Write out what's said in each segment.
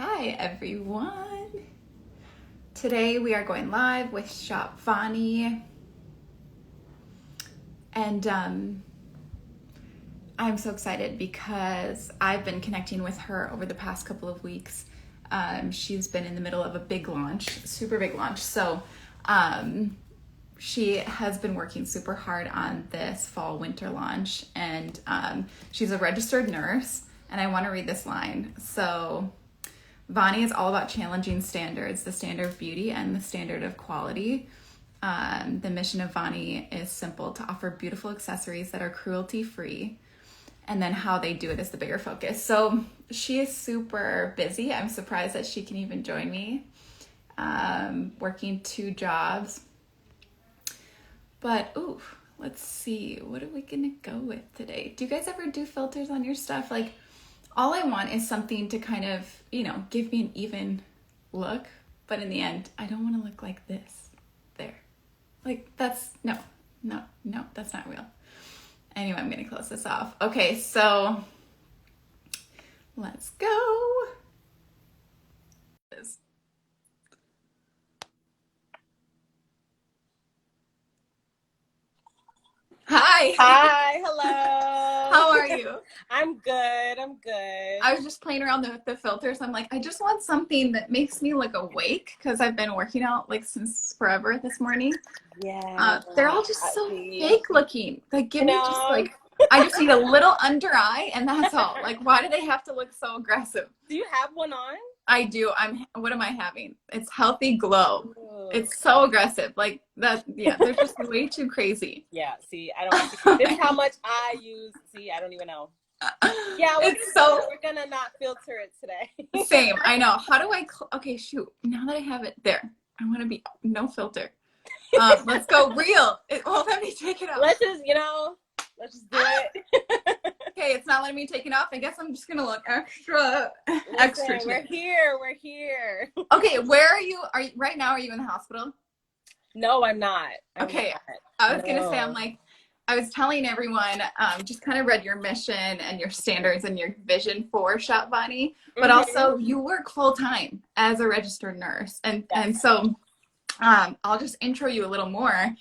Hi everyone. Today we are going live with Shop Voni, and I'm so excited because I've been connecting with her over the past couple of weeks. She's been in the middle of a big launch, super big launch. So she has been working super hard on this fall winter launch, and she's a registered nurse. And I want to read this line. So VONI is all about challenging standards, the standard of beauty and the standard of quality. The mission of VONI is simple: to offer beautiful accessories that are cruelty-free. And then how they do it is the bigger focus. So she is super busy. I'm surprised that she can even join me, working 2 jobs. But, ooh, let's see. What are we going to go with today? Do you guys ever do filters on your stuff? Like, all I want is something to kind of, give me an even look. But in the end, I don't want to look like this. There. Like, that's, no, that's not real. Anyway, I'm going to close this off. Okay, so let's go. Hi. Hi, hello. How are you? I'm good. I was just playing around with the filters. I'm like, I just want something that makes me look awake because I've been working out like since forever this morning. Yeah. They're all just so fake looking. Like, give me just like, I just need a little under eye and that's all. Like, why do they have to look so aggressive? Do you have one on? I do. What am I having? It's Healthy Glow. Ooh. It's so aggressive. Like that. Yeah, they're just way too crazy. Yeah, see, I don't, this is how much I use. See, I don't even know. Yeah, we're gonna not filter it today. Same. I know. How do I, okay, shoot. Now that I have it there, I want to be no filter. Let's go real. It won't let me take it off. Let's just do it. Okay, it's not letting me take it off. I guess I'm just gonna look extra. We're here. Okay, where are you? Right now? Are you in the hospital? No, I'm not. Okay, I was gonna say, I was telling everyone, just kind of read your mission and your standards and your vision for Shop Voni, but also you work full time as a registered nurse, and so I'll just intro you a little more.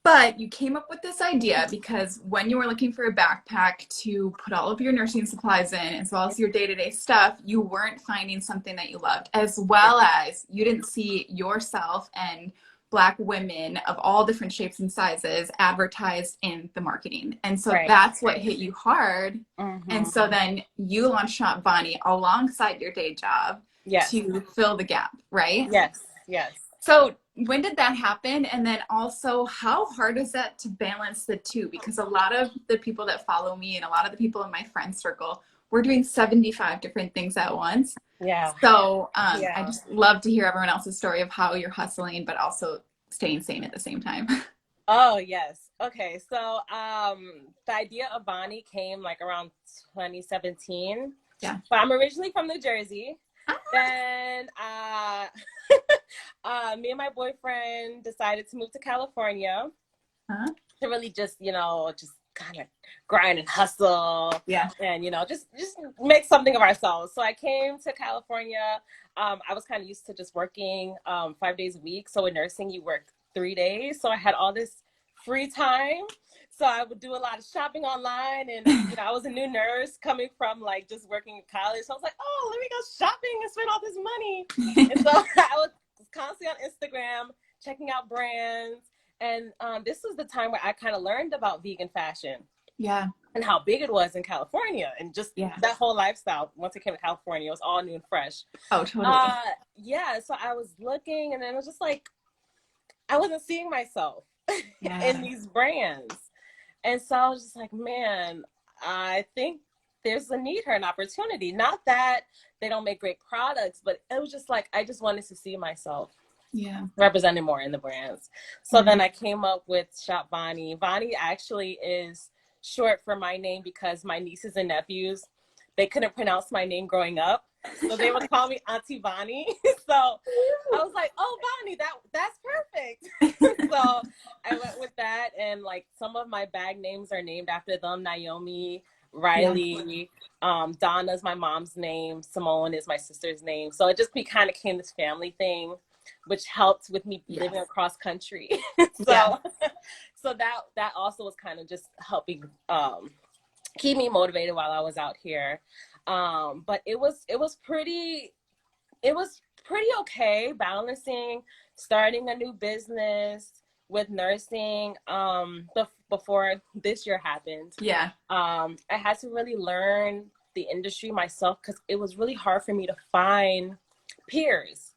But you came up with this idea because when you were looking for a backpack to put all of your nursing supplies in, as well as your day-to-day stuff, you weren't finding something that you loved, as well as you didn't see yourself and Black women of all different shapes and sizes advertised in the marketing. And so that's what hit you hard. And so then you launched Shop Voni alongside your day job to fill the gap, right? Yes. So when did that happen? And then also, how hard is that to balance the two? Because a lot of the people that follow me and a lot of the people in my friend circle, we're doing 75 different things at once. Yeah. So I just love to hear everyone else's story of how you're hustling, but also staying sane at the same time. Oh, yes. Okay. So the idea of VONI came like around 2017. Yeah. But I'm originally from New Jersey. Then me and my boyfriend decided to move to California to really just kind of grind and hustle. Yeah. And, just make something of ourselves. So I came to California. I was kind of used to just working 5 days a week. So in nursing, you work 3 days. So I had all this free time. So I would do a lot of shopping online, and I was a new nurse coming from just working in college. So I was like, oh, let me go shopping and spend all this money. And so I was constantly on Instagram checking out brands, and this was the time where I kind of learned about vegan fashion. Yeah. And how big it was in California, and just that whole lifestyle. Once I came to California, it was all new and fresh. Oh, totally. So I was looking, and then it was just like I wasn't seeing myself in these brands. And so I was just like, man, I think there's a need here, an opportunity. Not that they don't make great products, but it was just like, I just wanted to see myself represented more in the brands. So then I came up with Shop Voni. Voni actually is short for my name because my nieces and nephews, they couldn't pronounce my name growing up. So they would call me Auntie Voni. So I was like, oh, Voni, that's perfect. So I went with that. And some of my bag names are named after them. Naomi, Riley. Donna's my mom's name. Simone is my sister's name. So it just kind of became this family thing, which helped with me living across country. So that also was kind of just helping keep me motivated while I was out here. But it was pretty okay balancing starting a new business with nursing before this year happened. I had to really learn the industry myself because it was really hard for me to find peers.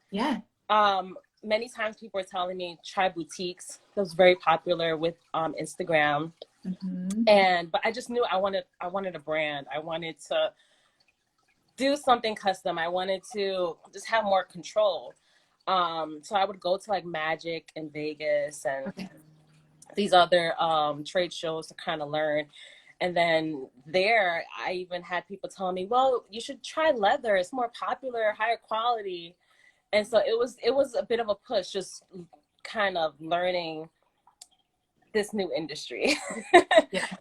Many times people were telling me try boutiques. That was very popular with Instagram. But I just knew I wanted a brand. I wanted to do something custom. I wanted to just have more control. So I would go to like Magic in Vegas and these other trade shows to kind of learn. And then there, I even had people telling me, well, you should try leather. It's more popular, higher quality. And so it was a bit of a push, just kind of learning this new industry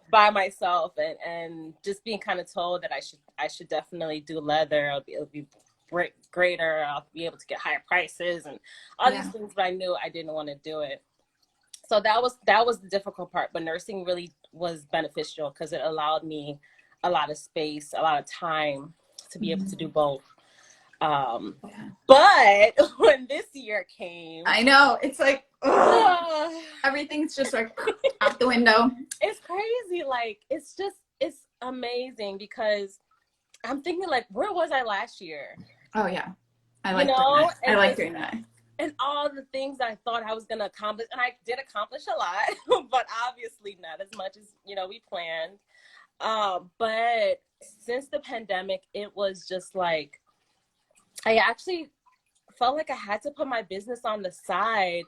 by myself and just being kind of told that I should definitely do leather. It'll be greater. I'll be able to get higher prices and all these things, but I knew I didn't want to do it. So that was the difficult part, but nursing really was beneficial because it allowed me a lot of space, a lot of time to be able to do both. But when this year came, I know it's like everything's just like out the window. It's crazy. Like it's amazing because I'm thinking like, where was I last year? Oh yeah, I like doing that. I like doing that. And all the things I thought I was gonna accomplish, and I did accomplish a lot, but obviously not as much as we planned. But since the pandemic, it was just like I actually felt like I had to put my business on the side.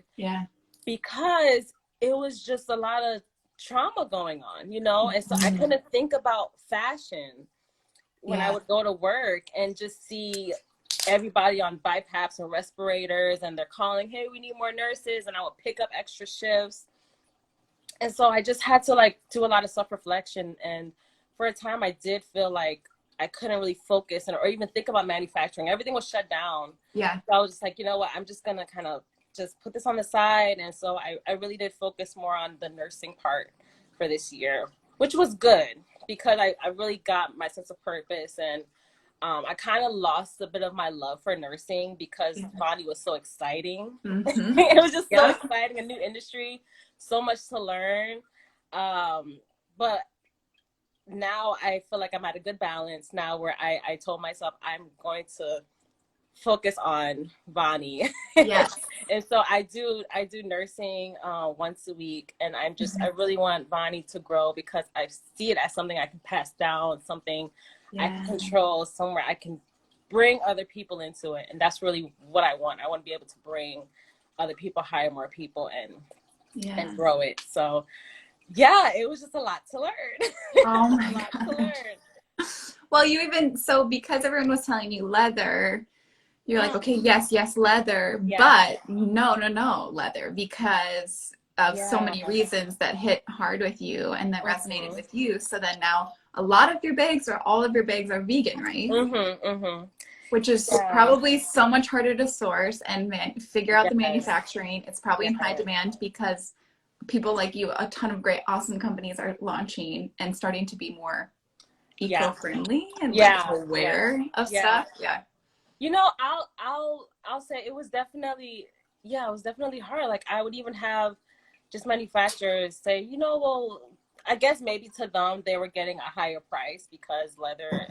Because it was just a lot of trauma going on, and so I couldn't think about fashion when I would go to work and just see everybody on BiPAPs and respirators, and they're calling, hey, we need more nurses, and I would pick up extra shifts. And so I just had to like do a lot of self-reflection, and for a time I did feel like I couldn't really focus or even think about manufacturing. Everything was shut down. So I was just like, you know what, I'm just gonna kind of just put this on the side. And so I really did focus more on the nursing part for this year, which was good because I really got my sense of purpose. And I kind of lost a bit of my love for nursing because VONI was so exciting. It was just so exciting, a new industry, so much to learn. But now I feel like I'm at a good balance now where I told myself I'm going to focus on VONI. And so I do nursing once a week, and I really want VONI to grow because I see it as something I can pass down, something I can control, somewhere I can bring other people into it. And that's really what I want. I want to be able to bring other people, hire more people, and grow it. So it was just a lot to learn. Oh my God. Well, because everyone was telling you leather, you're like, okay, yes, leather, but no, leather, because of so many reasons that hit hard with you and that resonated with you. So then now a lot of your bags or all of your bags are vegan, right? Which is probably so much harder to source and figure out the manufacturing. It's probably in high demand because people like you, a ton of great, awesome companies are launching and starting to be more eco-friendly and aware of stuff. I'll say it was definitely hard. Like I would even have just manufacturers say, well, I guess maybe to them they were getting a higher price because leather,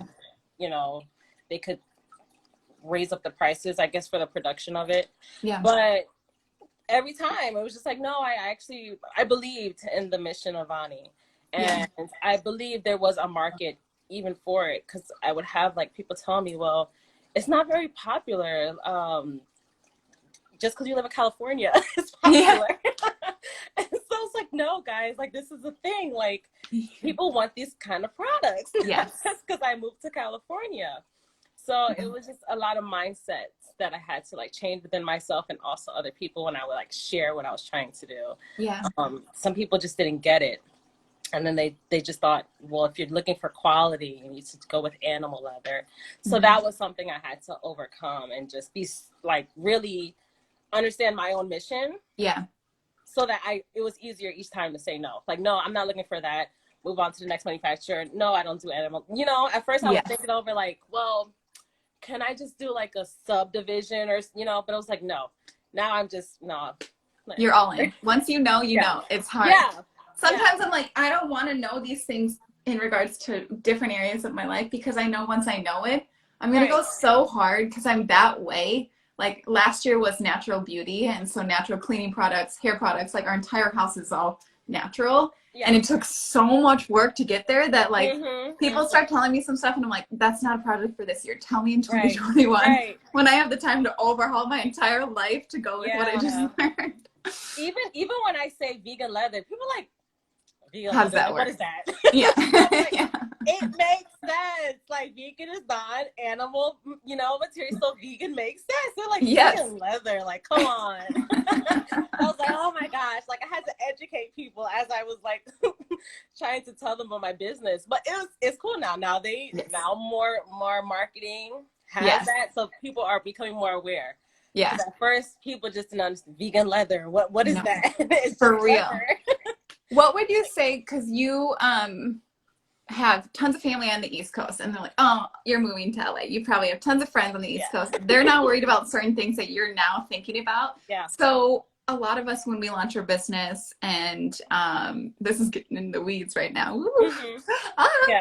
they could raise up the prices, I guess, for the production of it. But every time it was just like, no, I believed in the mission of VONI, and I believed there was a market even for it, because I would have like people tell me, well, it's not very popular. Just because you live in California, it's popular. And so it's like, no, guys, like this is the thing. Like people want these kind of products. Just because I moved to California. So it was just a lot of mindsets that I had to like change within myself and also other people when I would like share what I was trying to do. Some people just didn't get it. And then they just thought, well, if you're looking for quality, you need to go with animal leather. So that was something I had to overcome and just be like really understand my own mission. Yeah. So that it was easier each time to say no. Like, no, I'm not looking for that. Move on to the next manufacturer. No, I don't do animal. You know, at first I was thinking over like, well, can I just do like a subdivision or, you know, but I was like, no. Now I'm just, no. You're all in. Once you know, you know. It's hard. Yeah. Sometimes I'm like, I don't want to know these things in regards to different areas of my life because I know once I know it, I'm going to go so hard because I'm that way. Like last year was natural beauty. And so natural cleaning products, hair products, like our entire house is all natural. Yeah. And it took so much work to get there that like people start telling me some stuff and I'm like, that's not a product for this year. Tell me in 2021 when I have the time to overhaul my entire life to go with what I just learned. Even when I say vegan leather, people are like, how does that work? What is that? Yeah. Like, it makes sense. Like vegan is not animal, you know, material, so vegan makes sense. They're like vegan leather. Like, come on. I was like, oh my gosh. Like I had to educate people as I was like trying to tell them about my business. But it's cool now. Now now more marketing has that, so people are becoming more aware. Yeah. At first, people just didn't understand vegan leather. What is that? It's for real. What would you say? Because you have tons of family on the East Coast, and they're like, "Oh, you're moving to LA. You probably have tons of friends on the East Coast. They're not worried about certain things that you're now thinking about." Yeah. So a lot of us, when we launch our business, and this is getting in the weeds right now.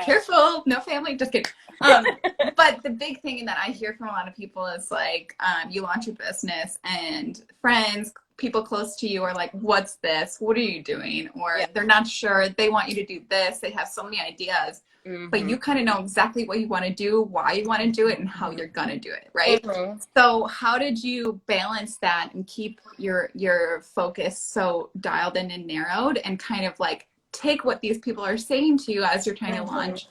Careful, no family. Just kidding. But the big thing that I hear from a lot of people is like, you launch your business and friends, people close to you are like, what's this? What are you doing? Or they're not sure. They want you to do this. They have so many ideas, but you kind of know exactly what you want to do, why you want to do it, and how you're going to do it. Right. So how did you balance that and keep your focus so dialed in and narrowed and kind of like take what these people are saying to you as you're trying to launch,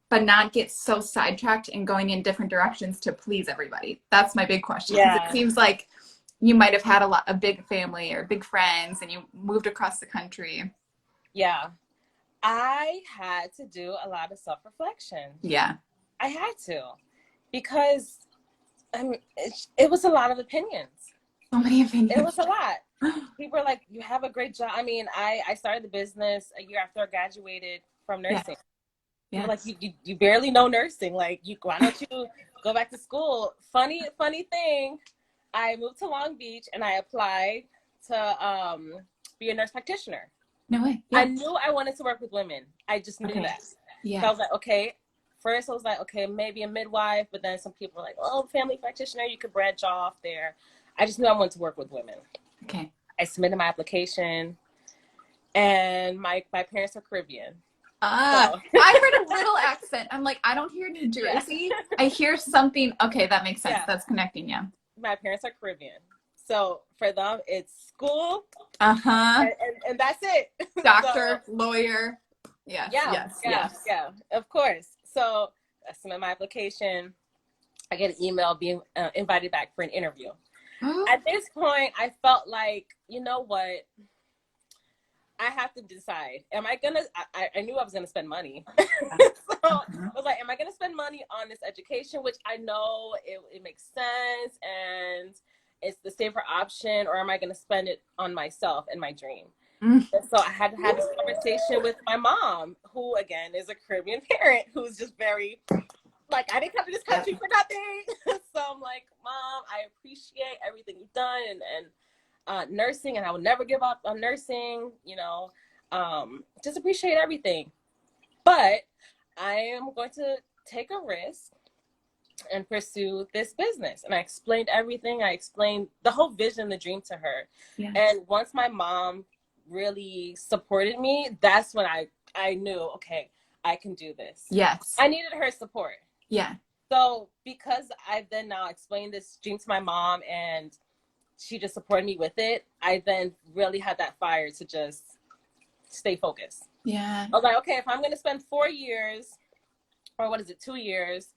but not get so sidetracked and going in different directions to please everybody? That's my big question. Because it seems like you might have had a big family or big friends and you moved across the country. Yeah. I had to do a lot of self-reflection. Yeah. I had to, because it was a lot of opinions. So many opinions. It was a lot. People are like, you have a great job. I mean, I started the business a year after I graduated from nursing. Yeah. Like, you barely know nursing. Like, why don't you go back to school? Funny thing. I moved to Long Beach and I applied to be a nurse practitioner. No way. Yeah. I knew I wanted to work with women. I just knew that. Yeah. So I was like, okay. First I was like, okay, maybe a midwife, but then some people were like, oh, family practitioner, you could branch off there. I just knew I wanted to work with women. Okay. I submitted my application, and my parents are Caribbean. I heard a little accent. I'm like, I don't hear New Jersey. Yeah. I hear something. Okay, that makes sense. Yeah. That's connecting. Yeah. My parents are Caribbean. So for them, it's school. Uh-huh. And that's it. Doctor, lawyer. Yes. Yeah, of course. So I submit my application. I get an email being invited back for an interview. At this point, I felt like, you know what? I have to decide. Am I gonna? I knew I was gonna spend money, so I was like, am I gonna spend money on this education, which I know it makes sense and it's the safer option, or am I gonna spend it on myself and my dream? And so I had to have this conversation with my mom, who again is a Caribbean parent, who's just very like, I didn't come to this country for nothing. So I'm like, Mom, I appreciate everything you've done and nursing, and I will never give up on nursing, you know, just appreciate everything. But I am going to take a risk and pursue this business. And I explained everything. I explained the whole vision, the dream to her. Yes. And once my mom really supported me, that's when I knew, okay, I can do this. Yes. I needed her support. Yeah. So because I've then now explained this dream to my mom and she just supported me with it, I then really had that fire to just stay focused. Yeah. I was like, okay, if I'm going to spend 4 years, or 2 years,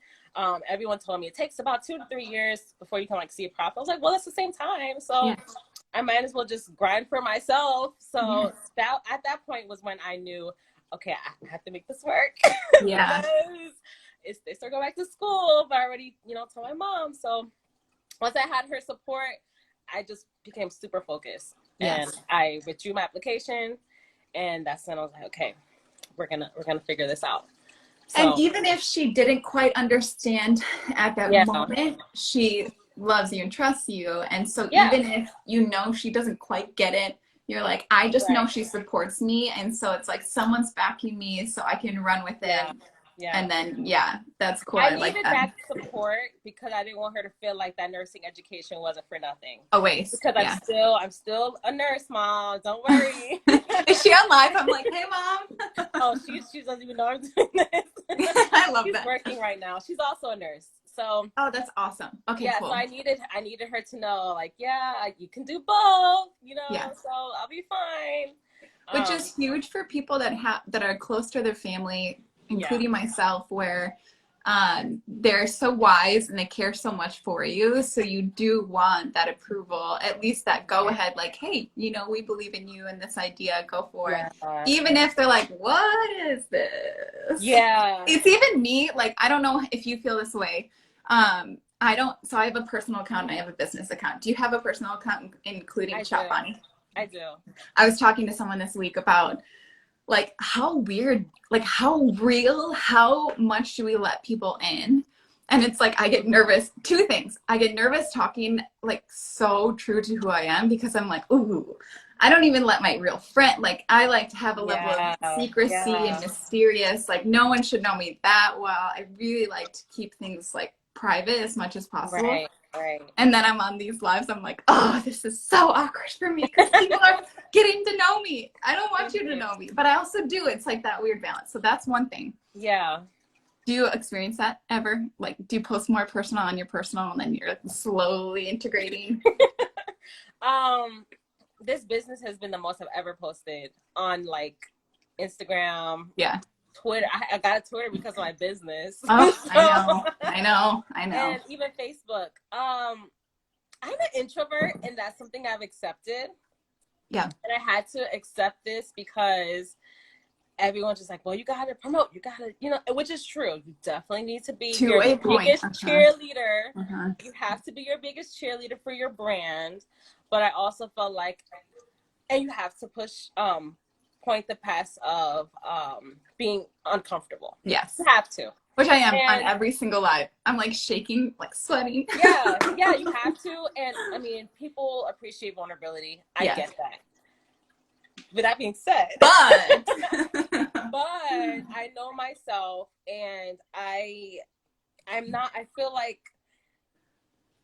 everyone told me it takes about 2 to 3 years before you can like see a profit. I was like, well, it's the same time. So I might as well just grind for myself. So that at that point was when I knew, okay, I have to make this work. Yeah. Because they start going back to school, but I already, you know, told my mom. So once I had her support, I just became super focused. Yes. And I withdrew my application, and that's when I was like, okay, we're gonna figure this out. So, and even if she didn't quite understand at that moment, she loves you and trusts you. And so even if you know she doesn't quite get it, you're like, I just know she supports me. And so it's like someone's backing me so I can run with it. Yeah. And then, that's cool. I needed that support because I didn't want her to feel like that nursing education wasn't for nothing. A waste. Because I'm still a nurse, Mom. Don't worry. Is she on live? I'm like, hey, Mom. Oh, she doesn't even know I'm doing this. I love that. She's working right now. She's also a nurse. So. Oh, that's awesome. Okay, cool. So I needed her to know, like, you can do both, you know. So I'll be fine. Which is huge for people that are close to their family, including myself, where they're so wise and they care so much for you. So you do want that approval, at least that go ahead, like, hey, you know, we believe in you and this idea, go for it. Even if they're like, what is this? Yeah. It's even me, like, I don't know if you feel this way. So I have a personal account and I have a business account. Do you have a personal account including Shop Voni? I do. I was talking to someone this week about like how weird, like how real, how much do we let people in? And it's like, I get nervous. Two things. I get nervous talking like so true to who I am because I'm like, ooh, I don't even let my real friend, like I like to have a level of secrecy and mysterious, like no one should know me that well. I really like to keep things like private as much as possible. Right. And then I'm on these lives, I'm like, oh, this is so awkward for me because people are getting to know me. I don't want you to know me, but I also do. It's like that weird balance. So that's one thing. Yeah. Do you experience that ever? Like, do you post more personal on your personal and then you're slowly integrating? This business has been the most I've ever posted on like Instagram. Yeah. Twitter. I got a Twitter because of my business. Oh, so, I know. And even Facebook. I'm an introvert, and that's something I've accepted. Yeah. And I had to accept this because everyone's just like, well, you got to promote. You got to, you know, which is true. You definitely need to be your biggest cheerleader. You have to be your biggest cheerleader for your brand. But I also felt like, and you have to push, point the path of being uncomfortable. Yes. You have to. Which I am on every single live. I'm like shaking, like sweating. Yeah, you have to. And I mean, people appreciate vulnerability. I get that. With that being said, but I know myself, and I feel like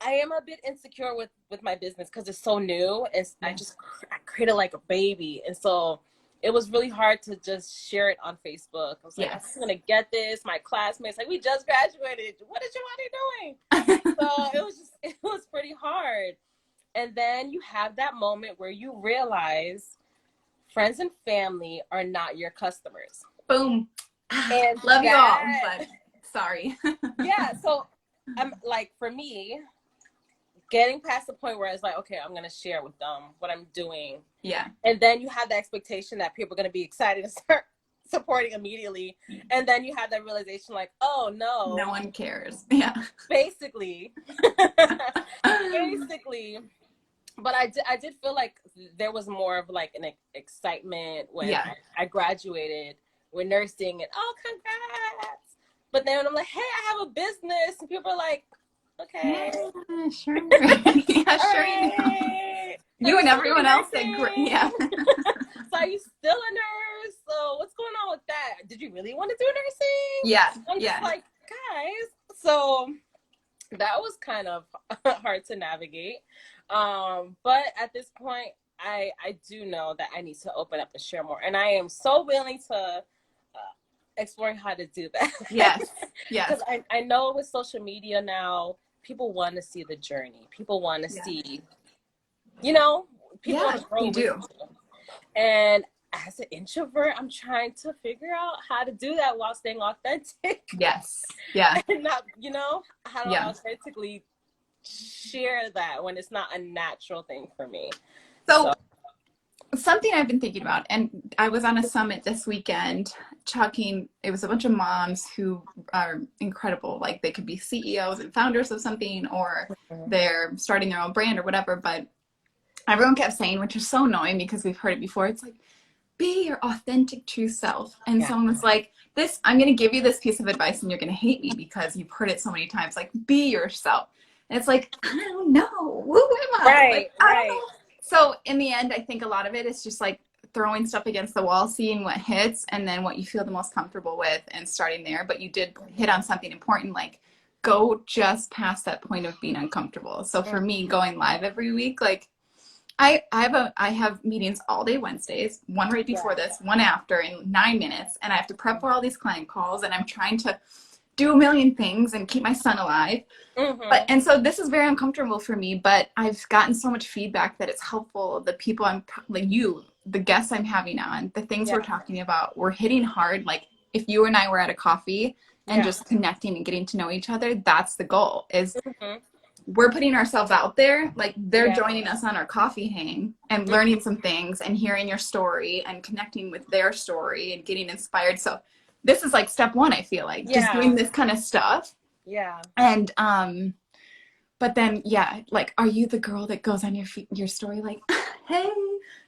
I am a bit insecure with my business because it's so new. And I created like a baby. And so it was really hard to just share it on Facebook. I was like, I'm going to get this. My classmates, like, we just graduated. What is Jevani doing? So it was pretty hard. And then you have that moment where you realize friends and family are not your customers. Boom. And love you all, but sorry. So I'm like, for me, getting past the point where it's like, okay, I'm going to share with them what I'm doing. Yeah. And then you have the expectation that people are going to be excited and start supporting immediately. And then you have that realization like, oh, no. No one cares. Yeah. Basically. But I did feel like there was more of like an excitement when I graduated with nursing and, oh, congrats. But then I'm like, hey, I have a business. And people are like, okay. Yeah, sure. Sure. Right. You and everyone else said great. Yeah. So are you still a nurse? So what's going on with that? Did you really want to do nursing? Yeah. I'm just like, guys. So that was kind of hard to navigate. But at this point, I do know that I need to open up and share more. And I am so willing to explore how to do that. Yes. Yes. Because I know with social media now, people want to see the journey. People want to see, you know, people want to grow with you. And as an introvert, I'm trying to figure out how to do that while staying authentic. Yes. Yeah. And not, you know, how to authentically share that when it's not a natural thing for me. So something I've been thinking about, and I was on a summit this weekend talking, it was a bunch of moms who are incredible. Like they could be CEOs and founders of something, or they're starting their own brand or whatever. But everyone kept saying, which is so annoying because we've heard it before, it's like, be your authentic true self. And someone was like, I'm going to give you this piece of advice and you're going to hate me because you've heard it so many times. Like, be yourself. And it's like, I don't know. Who am I? Right, like, I don't know. So in the end, I think a lot of it is just like throwing stuff against the wall, seeing what hits, and then what you feel the most comfortable with and starting there. But you did hit on something important, like go just past that point of being uncomfortable. So for me, going live every week, like I have meetings all day Wednesdays, one right before this, one after in 9 minutes, and I have to prep for all these client calls, and I'm trying to do a million things and keep my son alive. And so this is very uncomfortable for me, but I've gotten so much feedback that it's helpful. The people I'm like the guests I'm having on, the things we're talking about, we're hitting hard. Like if you and I were at a coffee and just connecting and getting to know each other, that's the goal is we're putting ourselves out there. Like they're joining us on our coffee hang and learning some things and hearing your story and connecting with their story and getting inspired. So this is like step one, I feel like just doing this kind of stuff. And but then like, are you the girl that goes on your story like, hey,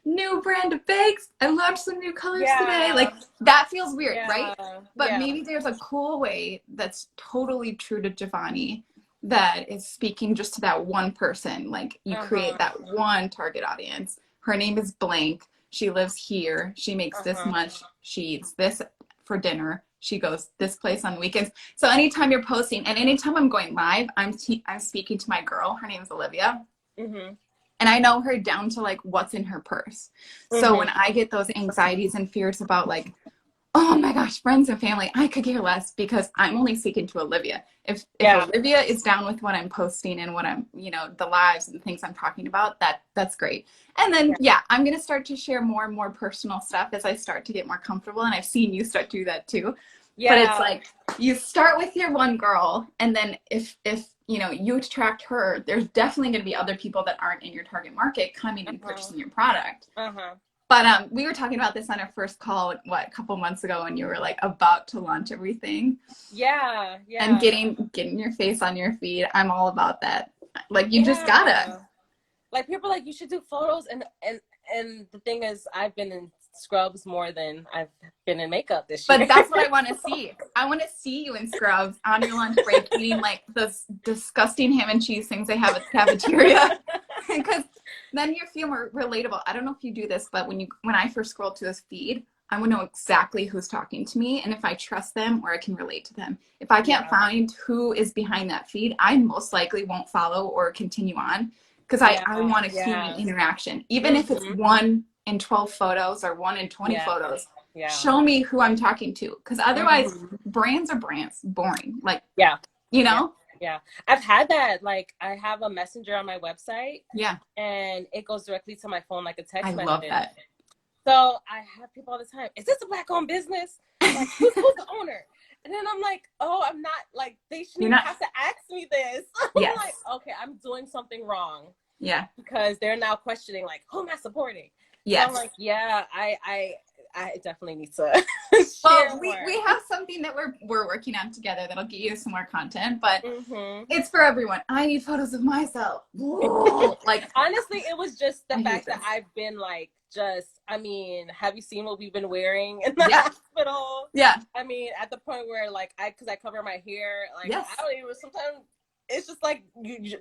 new brand of bags, I launched some new colors today? Like that feels weird, right? But maybe there's a cool way that's totally true to Jevani that is speaking just to that one person. Like you create that one target audience. Her name is blank. She lives here. She makes this much. She eats this for dinner. She goes this place on weekends. So anytime you're posting and anytime I'm going live, I'm speaking to my girl. Her name is Olivia. And I know her down to like what's in her purse. So when I get those anxieties and fears about like, oh my gosh, friends and family, I could care less because I'm only speaking to Olivia. If Olivia is down with what I'm posting and what I'm, the lives and the things I'm talking about, that's great. And then, I'm going to start to share more and more personal stuff as I start to get more comfortable. And I've seen you start to do that too. But it's like, you start with your one girl. And then if you attract her, there's definitely going to be other people that aren't in your target market coming and purchasing your product. But we were talking about this on our first call, a couple months ago, and you were like about to launch everything. And getting your face on your feed. I'm all about that. Like you just gotta. Like people are like, you should do photos, and the thing is, I've been in scrubs more than I've been in makeup this year. But that's what I want to see. I want to see you in scrubs on your lunch break eating like those disgusting ham and cheese things they have at the cafeteria. Because then you feel more relatable. I don't know if you do this, but when I first scroll to this feed, I want to know exactly who's talking to me and if I trust them or I can relate to them. If I can't find who is behind that feed, I most likely won't follow or continue on because I want a human interaction. Even if it's 1 in 12 photos or 1 in 20 photos, show me who I'm talking to. Because otherwise, brands are brands, boring. Like, Yeah, I've had that. Like, I have a messenger on my website. And it goes directly to my phone like a text message. I love that. So I have people all the time. Is this a Black-owned business? I'm like, who's the owner? And then I'm like, oh, I'm not, like, they shouldn't even have to ask me this. I'm like, okay, I'm doing something wrong. Because they're now questioning, like, who am I supporting? So I'm like, I definitely need to well, we have something that we're working on together that'll get you some more content, but it's for everyone. I need photos of myself. Like honestly, it was just the fact that I've been like I mean, have you seen what we've been wearing in the hospital? I mean, at the point where like because I cover my hair, like I don't even sometimes it's just like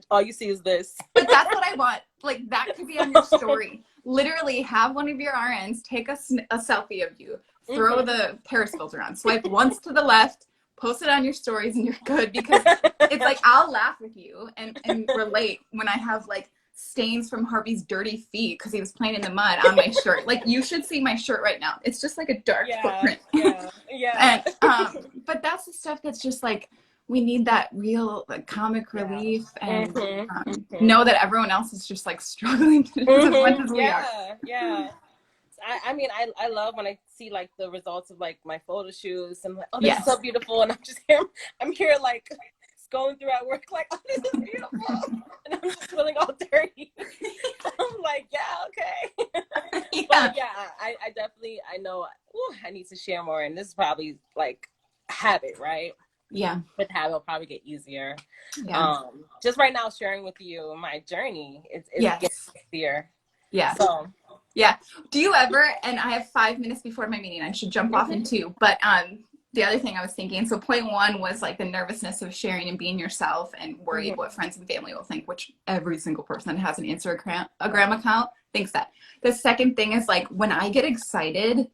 all you see is this. But that's what I want. Like that could be on your story. Literally have one of your RNs take a selfie of you, throw the Paris filter on, swipe once to the left, post it on your stories, and you're good. Because it's like I'll laugh with you and relate when I have like stains from Harvey's dirty feet because he was playing in the mud on my shirt. Like you should see my shirt right now. It's just like a dark footprint. And but that's the stuff that's just like we need that real like comic relief and know that everyone else is just like struggling as much as we are. I mean, I love when I see like the results of like my photo shoots and like, oh, this is so beautiful, and I'm here like going through at work like, oh, this is beautiful, and I'm just feeling all dirty. I'm like, okay. But yeah, I definitely, I know, I need to share more. And this is probably like habit, right? Yeah. With habit, will probably get easier. Yeah. Just right now, sharing with you my journey is getting easier. Yeah. So. Yeah. Do you ever, and I have 5 minutes before my meeting, I should jump off in 2, but the other thing I was thinking, so point 1 was like the nervousness of sharing and being yourself and worried what friends and family will think, which every single person that has an Instagram account thinks that. The second thing is like when I get excited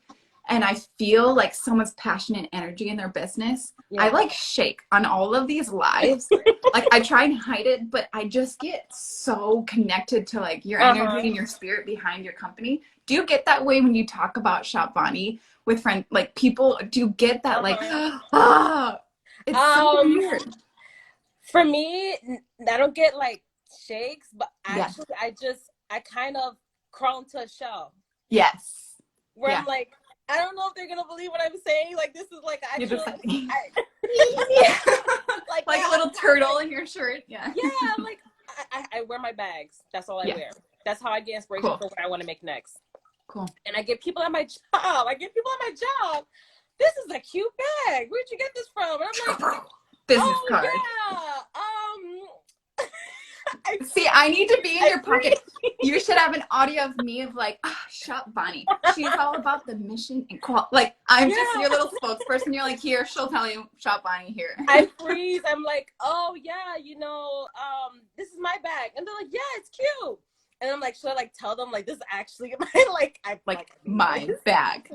and I feel like someone's passionate energy in their business, I like shake on all of these lives. Like I try and hide it, but I just get so connected to like your energy and your spirit behind your company. Do you get that way when you talk about Shop Voni with friends, like people? Do you get that like, it's so weird. For me, I don't get like shakes, but actually I kind of crawl into a shell. Yes. Where I'm like, I don't know if they're gonna believe what I'm saying. Like this is like actual, like a little turtle in your shirt. Yeah. Yeah, like I wear my bags. That's all I wear. That's how I get inspiration for what I want to make next. Cool. And I get people at my job. This is a cute bag. Where'd you get this from? And I'm like, business card. Yeah. See, I need to be in your pocket. You should have an audio of me of like, Shop Voni. She's all about the mission and quality. Like, I'm just your little spokesperson. You're like, here, she'll tell you, Shop Voni here. I freeze. I'm like, oh yeah, this is my bag. And they're like, yeah, it's cute. And I'm like, should I like tell them like this is actually my bag? Like it's my bag.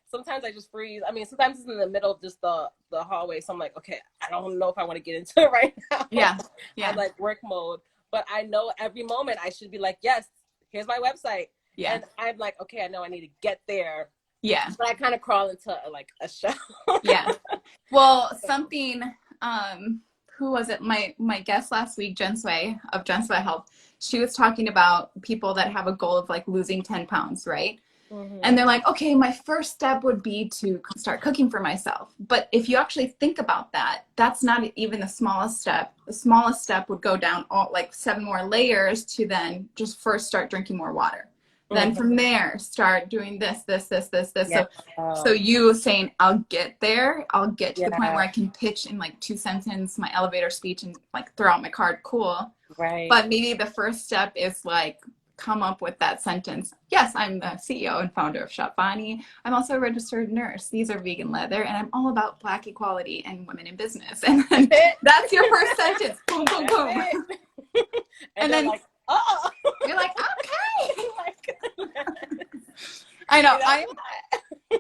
Sometimes I just freeze. I mean, sometimes it's in the middle of just the hallway. So I'm like, okay, I don't know if I want to get into it right now. Yeah. I'm like work mode. But I know every moment I should be like, yes, here's my website. Yeah. And I'm like, okay, I know I need to get there. Yeah. But I kind of crawl into like a shell. Yeah. Well, something, who was it? My guest last week, Jen Sway of Jen Sway Health, she was talking about people that have a goal of like losing 10 pounds, right? And they're like, okay, my first step would be to start cooking for myself. But if you actually think about that, that's not even the smallest step. The smallest step would go down like 7 more layers to then just first start drinking more water. Then from there, start doing this. Yeah. So you saying, I'll get there. I'll get to the point where I can pitch in like 2 sentences my elevator speech and like throw out my card. Cool. Right. But maybe the first step is like, come up with that sentence. Yes, I'm the CEO and founder of Shop Voni. I'm also a registered nurse. These are vegan leather, and I'm all about Black equality and women in business. And then that's your first sentence. Boom, boom, boom. And then like, oh, you're like, okay. I know. I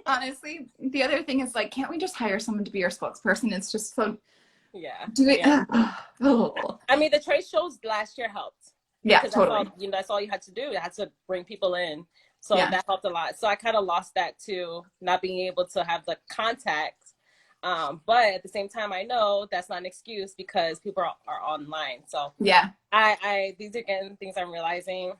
honestly, the other thing is like, can't we just hire someone to be our spokesperson? It's just so. Yeah. I mean, the trade shows last year helped. Yeah, totally. That's all you had to do. You had to bring people in. So that helped a lot. So I kind of lost that too, not being able to have the contact. But at the same time, I know that's not an excuse because people are online. So yeah, these are again things I'm realizing.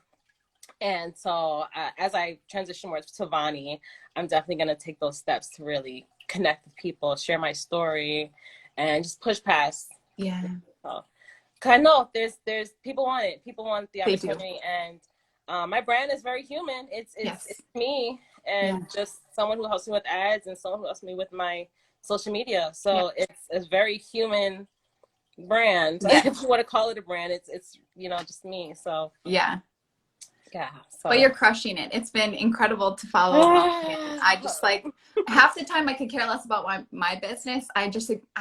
And so as I transition more to Voni, I'm definitely going to take those steps to really connect with people, share my story, and just push past. Yeah. So, cause I know there's people want it. People want the opportunity, and my brand is very human. It's me and just someone who helps me with ads and someone who helps me with my social media. So it's a very human brand. If you want to call it a brand, it's just me. So yeah. So. But you're crushing it. It's been incredible to follow. I just like half the time I could care less about my business. I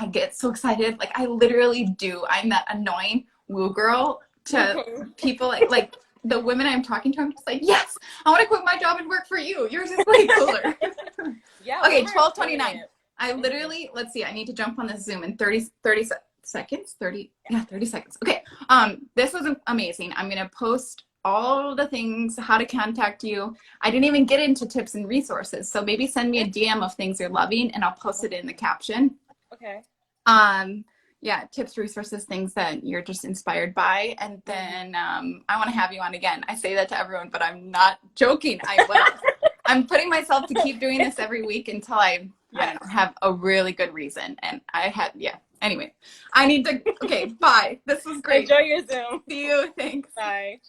get so excited. Like I literally do. I'm that annoying woo girl to people like the women I'm talking to. I'm just like, yes, I want to quit my job and work for you. Yours is way cooler. Okay, 12:29. I literally, let's see. I need to jump on this Zoom in 30 seconds. 30 seconds. Okay. This was amazing. I'm gonna post all the things, how to contact you. I didn't even get into tips and resources. So maybe send me a DM of things you're loving and I'll post it in the caption. Okay. Yeah, tips, resources, things that you're just inspired by. And then I want to have you on again. I say that to everyone, but I'm not joking. I will. I'm putting myself to keep doing this every week until I don't know, have a really good reason. And anyway, I need to, okay, bye. This was great. Enjoy your Zoom. See you. Thanks. Bye.